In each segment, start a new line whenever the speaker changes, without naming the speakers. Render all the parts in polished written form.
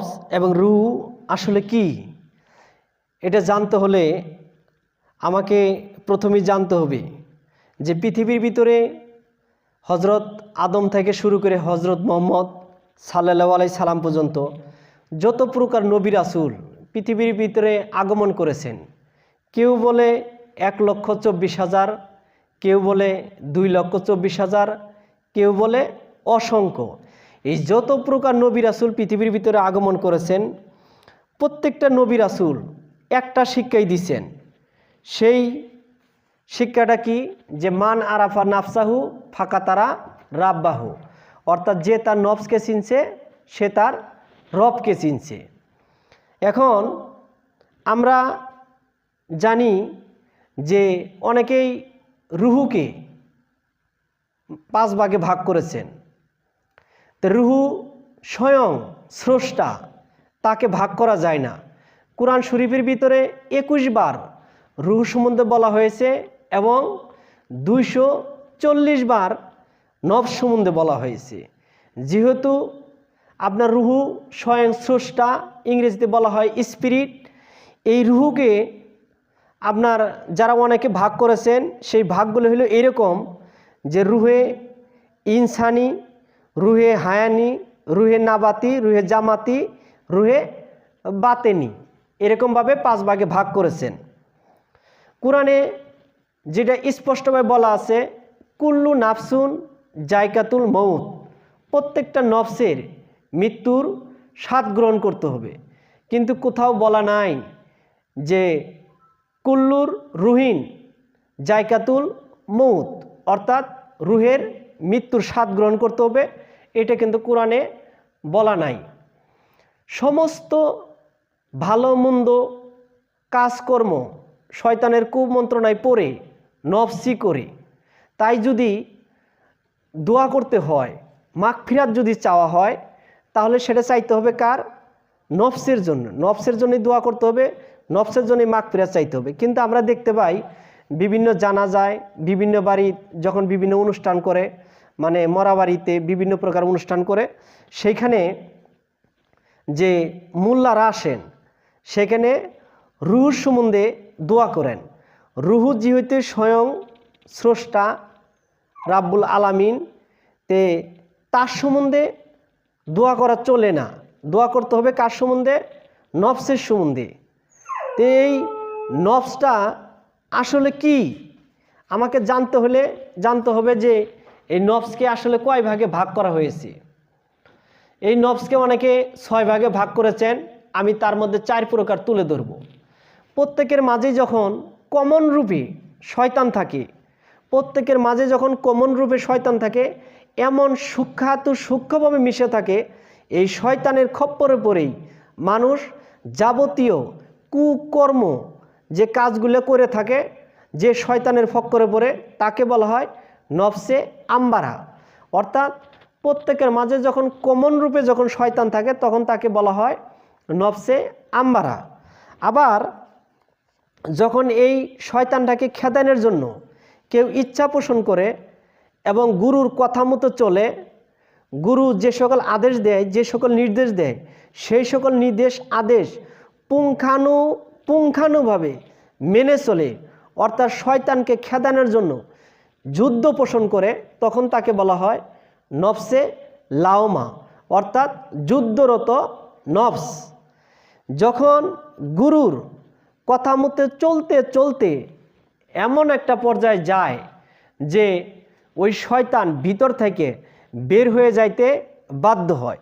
নফস এবং রুহ আসলে কি, এটা জানতে হলে আমাকে প্রথমেই জানতে হবে যে পৃথিবীর ভিতরে হজরত আদম থেকে শুরু করে হজরত মুহাম্মদ সাল্লাল্লাহু আলাইহি সাল্লাম পর্যন্ত যত প্রকার নবী রাসূল পৃথিবীর ভিতরে আগমন করেছেন, কেউ বলে 1,24,000, কেউ বলে 2,24,000, কেউ বলে অসংখ্য। এই যত প্রকার নবী রাসূল পৃথিবীর ভিতরে আগমন করেছেন, প্রত্যেকটা নবী রাসূল একটা শিক্ষাই দিচ্ছেন। সেই শিক্ষাটা কি? যে মান আরাফা নাফসাহু ফাকাতারা রাব্বাহু, অর্থাৎ যে তার নফসকে চিনছে সে তার রবকে চিনছে। এখন আমরা জানি যে অনেকেই রুহুকে 5 ভাগে ভাগ করেছেন। তো রুহু স্বয়ং স্রষ্টা, তাকে ভাগ করা যায় না। কুরআন শরীফের ভিতরে 21 বার রুহ সম্বন্ধে বলা হয়েছে এবং 240 বার নফস সম্বন্ধে বলা হয়েছে। যেহেতু আপনার রুহু স্বয়ং স্রষ্টা, ইংরেজিতে বলা হয় স্পিরিট, এই রুহুকে আপনার যারা অনেকে ভাগ করেছেন সেই ভাগগুলো হলো এরকম যে রুহে ইনসানি, রুহে হায়ানি, রুহে নাবাতি, রুহে জামাতি, রুহে বাতেনি, এরকমভাবে 5 ভাগে ভাগ করেছেন। কোরআনে যেটা স্পষ্টভাবে বলা আছে, কুল্লু নাফসুন জায়কাতুল মউত, প্রত্যেকটা নফসের মৃত্যুর স্বাদ গ্রহণ করতে হবে। কিন্তু কোথাও বলা নাই যে কুল্লুর রুহিন জায়কাতুল মউত, অর্থাৎ রুহের মৃত্যুর স্বাদ গ্রহণ করতে হবে, এটা কিন্তু কোরআনে বলা নাই। সমস্ত ভালো মন্দ কাজকর্ম শয়তানের কুমন্ত্রণায় পড়ে নফসি করে। তাই যদি দোয়া করতে হয়, মাগফিরাত যদি চাওয়া হয়, তাহলে সেটা চাইতে হবে কার? নফসের জন্য। নফসের জন্যই দোয়া করতে হবে, নফসের জন্যই মাগফিরাত চাইতে হবে। কিন্তু আমরা দেখতে পাই বিভিন্ন জানাজায়, বিভিন্ন বাড়ি যখন বিভিন্ন অনুষ্ঠান করে, মানে মরা বাড়িতে বিভিন্ন প্রকার অনুষ্ঠান করে, সেইখানে যে মোল্লারা আসেন সেখানে রুহ সম্বন্ধে দোয়া করেন। রুহু যেহেতু স্বয়ং স্রষ্টা রাব্বুল আলামিন, তে তার সম্বন্ধে দোয়া করা চলে না। দোয়া করতে হবে কার সম্বন্ধে? নফসের সম্বন্ধে। তো এই নফসটা আসলে কি আমাকে জানতে হবে যে এই নফসকে আসলে কয় ভাগে ভাগ করা হয়েছে। এই নফসকে অনেকে 6 ভাগে ভাগ করেছেন, আমি তার মধ্যে 4 প্রকার তুলে ধরব। প্রত্যেকের মাঝে যখন কমন রূপে শয়তান থাকে, প্রত্যেকের মাঝে যখন কমন রূপে শয়তান থাকে, এমন সূক্ষ্মভাবে মিশে থাকে, এই শয়তানের খপ্পরে পড়েই মানুষ যাবতীয় কুকর্ম যে কাজগুলো করে থাকে, যে শয়তানের ফক্করে পড়ে, তাকে বলা হয় নফসে আম্বারা। অর্থাৎ প্রত্যেকের মাঝে যখন কমন রূপে যখন শয়তান থাকে তখন তাকে বলা হয় নফসে আম্বারা। আবার যখন এই শয়তানটাকে খেদানোর জন্য কেউ ইচ্ছা পোষণ করে এবং গুরুর কথা মতো চলে, গুরু যে সকল আদেশ দেয়, যে সকল নির্দেশ দেয়, সেই সকল নির্দেশ আদেশ পুঙ্খানুভাবে মেনে চলে, অর্থাৎ শয়তানকে খেদানোর জন্য যুদ্ধ পোষণ করে, তখন তাকে বলা হয় নফসে লাওমা, অর্থাৎ যুদ্ধরত নফস। যখন গুরুর কথা মতো চলতে চলতে এমন একটা পর্যায়ে যায় যে ওই শয়তান ভিতর থেকে বের হয়ে যাইতে বাধ্য হয়,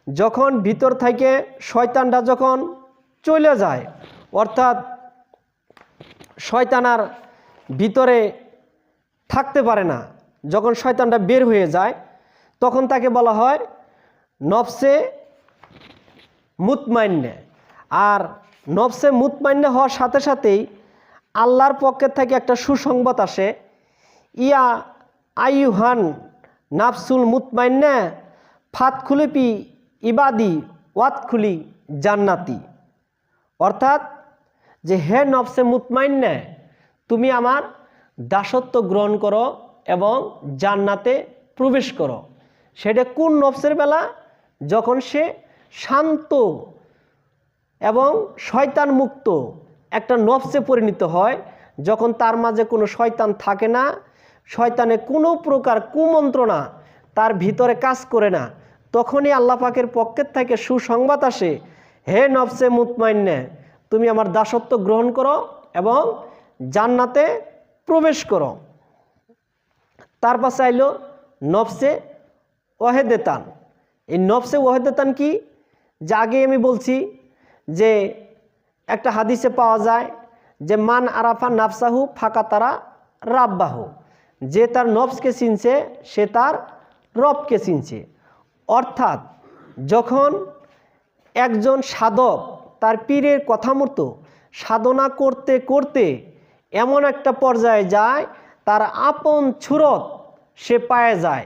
যখন ভিতর থেকে শয়তানটা যখন চলে যায়, অর্থাৎ শয়তান আর ভিতরে থাকতে পারে না, যখন শয়তানটা বের হয়ে যায় তখন তাকে বলা হয় নফসে মুতমাইন্না। আর নফসে মুতমাইন্না হওয়ার সাথে সাথেই আল্লাহর পক্ষের থেকে একটা সুসংবাদ আসে, ইয়া আইয়ুহান নাফসুল মুতমাইন্না ফাতখুলিপি ইবাদি ওয়াতখুলি জান্নাতি। অর্থাৎ যে হে নফসে মুতমাইন্না, তুমি আমার দাসত্ব গ্রহণ করো এবং জান্নাতে প্রবেশ করো। সেটা কোন নফসের বেলা? যখন সে শান্ত এবং শয়তান মুক্ত একটা নফসে পরিণত হয় যখন তার মাঝে কোনো শয়তান থাকে না, শয়তানে কোনো প্রকার কুমন্ত্রণা তার ভিতরে কাজ করে না, তখনই আল্লাহ পাকের পক্ষের থেকে সুসংবাদ আসে, হে নফসে মুতমাইন্না, তুমি আমার দাসত্ব গ্রহণ করো এবং জান্নাতে প্রবেশ করো। তার পাশে আইলো নফসে ওয়াহেদাতান। এই নফসে ওয়াহেদাতান কি? যে আগে আমি বলছি যে একটা হাদিসে পাওয়া যায় যে মান আরাফা নাফসাহু ফাঁকা তারা রাব্বাহু, যে তার নফসকে চিনছে সে তার রবকে চিনছে। অর্থাৎ যখন একজন সাধক তার পীরের কথা মতো সাধনা করতে করতে এমন একটা পর্যায়ে যায় তার আপন ছুরত সে পায়ে যায়,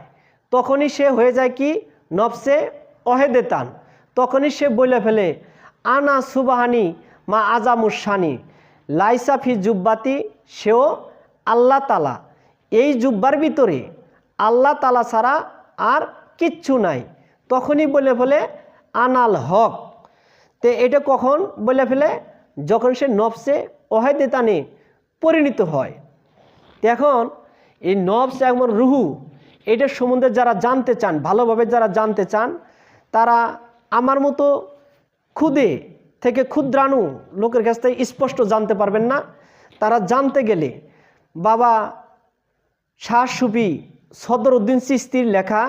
তখনই সে হয়ে যায় কি নফসে ওয়াহেদাতান। তখনই সে বলে ফেলে আনা সুবাহানি মা আজামুসানি লাইসাফি জুব্বাতি, সেও আল্লাহ তালা, এই জুব্বার ভিতরে আল্লাহ তালা ছাড়া আর কিচ্ছু নাই। তখনই বলে ফেলে আনাল হক। তে এটা কখন বলে ফেলে? যখন সে নফসে ওয়াহেদাতানে পরিণত হয়। এখন এই নফস এবং রুহু এটার সম্বন্ধে যারা জানতে চান, ভালোভাবে যারা জানতে চান, তারা আমার মতো ক্ষুদে থেকে ক্ষুদ্রাণু লোকের কাছ থেকে স্পষ্ট জানতে পারবেন না। তারা জানতে গেলে বাবা শাহ সুফি সদরউদ্দিন চিশতির লেখা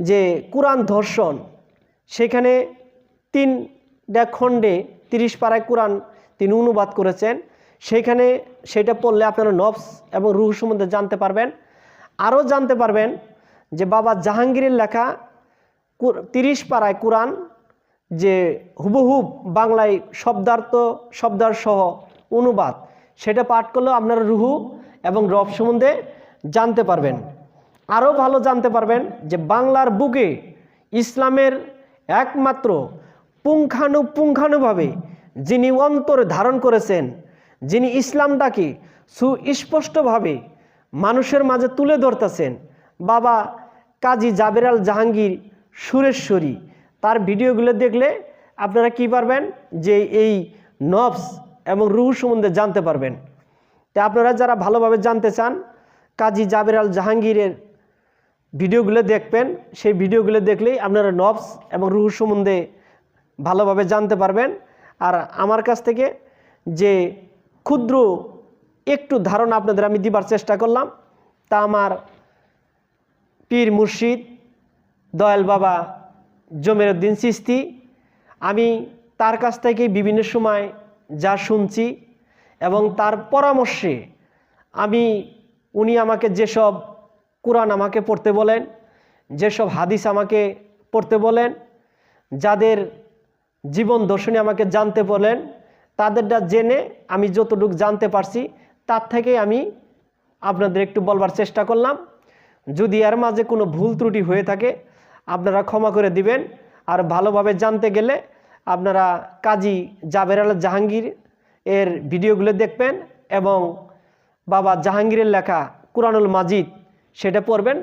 যে কোরআন দর্শন, সেখানে 3 খণ্ডে 30 পারায় কোরআন তিনি অনুবাদ করেছেন। সেইখানে সেটা পড়লে আপনারা নফস এবং রুহ সম্বন্ধে জানতে পারবেন। আরও জানতে পারবেন যে বাবা জাহাঙ্গীরের লেখা 30 পারায় কোরআন, যে হুবহুব বাংলায় শব্দার্থসহ অনুবাদ, সেটা পাঠ করলেও আপনারা রুহু এবং রব সম্বন্ধে জানতে পারবেন। আরও ভালো জানতে পারবেন যে বাংলার বুকে ইসলামের একমাত্র পুঙ্খানুপুঙ্খানুভাবে যিনি অন্তরে ধারণ করেছেন, যিনি ইসলামটাকে সুস্পষ্টভাবে মানুষের মাঝে তুলে ধরতেছেন, বাবা কাজী জাবের আল জাহাঙ্গীর সুরেশ্বরী। তার ভিডিওগুলো দেখলে আপনারা কি পারবেন যে এই নফস এবং রুহ সম্বন্ধে জানতে পারবেন। তা আপনারা যারা ভালোভাবে জানতে চান কাজী জাবের আল জাহাঙ্গীরের ভিডিওগুলো দেখবেন। সেই ভিডিওগুলো দেখলেই আপনারা নফস এবং রুহ সম্বন্ধে ভালোভাবে জানতে পারবেন। আর আমার কাছ থেকে যে ক্ষুদ্র একটু ধারণা আপনাদের আমি দিবার চেষ্টা করলাম, তা আমার পীর মুর্শিদ দয়াল বাবা জমিরউদ্দিন চিশতি, আমি তার কাছ থেকে বিভিন্ন সময় যা শুনছি এবং তার পরামর্শে উনি আমাকে যেসব কোরআন আমাকে পড়তে বলেন, যেসব হাদিস আমাকে পড়তে বলেন, যাদের জীবন দর্শনী আমাকে জানতে বলেন, তাদেরটা জেনে আমি যতটুকু জানতে পারছি তার থেকে আমি আপনাদের একটু বলবার চেষ্টা করলাম। যদি এর মাঝে কোনো ভুল ত্রুটি হয়ে থাকে আপনারা ক্ষমা করে দিবেন। আর ভালোভাবে জানতে গেলে আপনারা কাজী জাবের আল জাহাঙ্গীর এর ভিডিওগুলো দেখবেন এবং বাবা জাহাঙ্গীরের লেখা কুরআনুল মাজিদ সেটা পড়বেন।